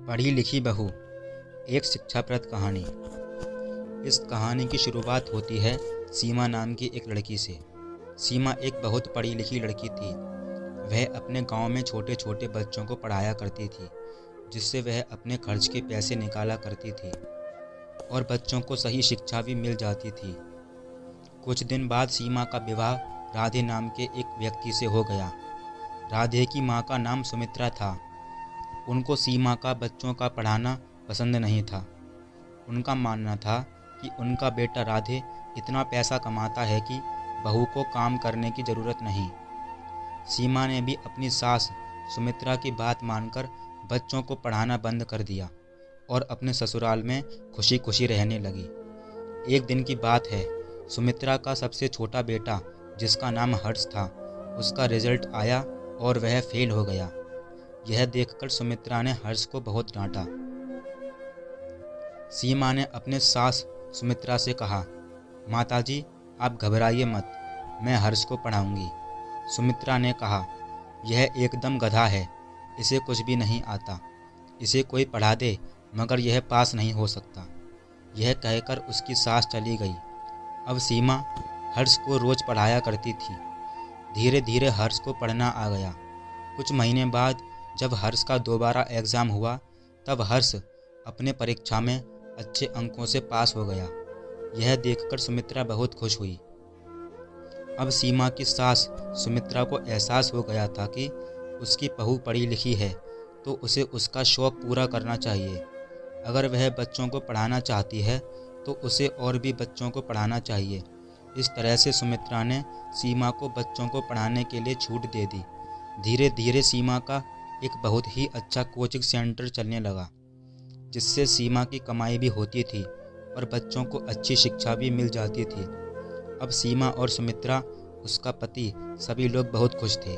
पढ़ी लिखी बहू, एक शिक्षाप्रद कहानी। इस कहानी की शुरुआत होती है सीमा नाम की एक लड़की से। सीमा एक बहुत पढ़ी लिखी लड़की थी। वह अपने गांव में छोटे छोटे बच्चों को पढ़ाया करती थी, जिससे वह अपने खर्च के पैसे निकाला करती थी और बच्चों को सही शिक्षा भी मिल जाती थी। कुछ दिन बाद सीमा का विवाह राधे नाम के एक व्यक्ति से हो गया। राधे की माँ का नाम सुमित्रा था। उनको सीमा का बच्चों का पढ़ाना पसंद नहीं था। उनका मानना था कि उनका बेटा राधे इतना पैसा कमाता है कि बहू को काम करने की ज़रूरत नहीं। सीमा ने भी अपनी सास सुमित्रा की बात मानकर बच्चों को पढ़ाना बंद कर दिया और अपने ससुराल में खुशी खुशी रहने लगी। एक दिन की बात है, सुमित्रा का सबसे छोटा बेटा, जिसका नाम हर्ष था, उसका रिजल्ट आया और वह फेल हो गया। यह देखकर सुमित्रा ने हर्ष को बहुत डांटा। सीमा ने अपने सास सुमित्रा से कहा, माताजी, आप घबराइए मत, मैं हर्ष को पढ़ाऊंगी। सुमित्रा ने कहा, यह एकदम गधा है, इसे कुछ भी नहीं आता। इसे कोई पढ़ा दे, मगर यह पास नहीं हो सकता। यह कहकर उसकी सास चली गई। अब सीमा हर्ष को रोज पढ़ाया करती थी। धीरे धीरे हर्ष को पढ़ना आ गया। कुछ महीने बाद जब हर्ष का दोबारा एग्ज़ाम हुआ, तब हर्ष अपने परीक्षा में अच्छे अंकों से पास हो गया। यह देखकर सुमित्रा बहुत खुश हुई। अब सीमा की सास सुमित्रा को एहसास हो गया था कि उसकी बहू पढ़ी लिखी है, तो उसे उसका शौक़ पूरा करना चाहिए। अगर वह बच्चों को पढ़ाना चाहती है तो उसे और भी बच्चों को पढ़ाना चाहिए। इस तरह से सुमित्रा ने सीमा को बच्चों को पढ़ाने के लिए छूट दे दी। धीरे धीरे सीमा का एक बहुत ही अच्छा कोचिंग सेंटर चलने लगा, जिससे सीमा की कमाई भी होती थी और बच्चों को अच्छी शिक्षा भी मिल जाती थी। अब सीमा और सुमित्रा, उसका पति, सभी लोग बहुत खुश थे।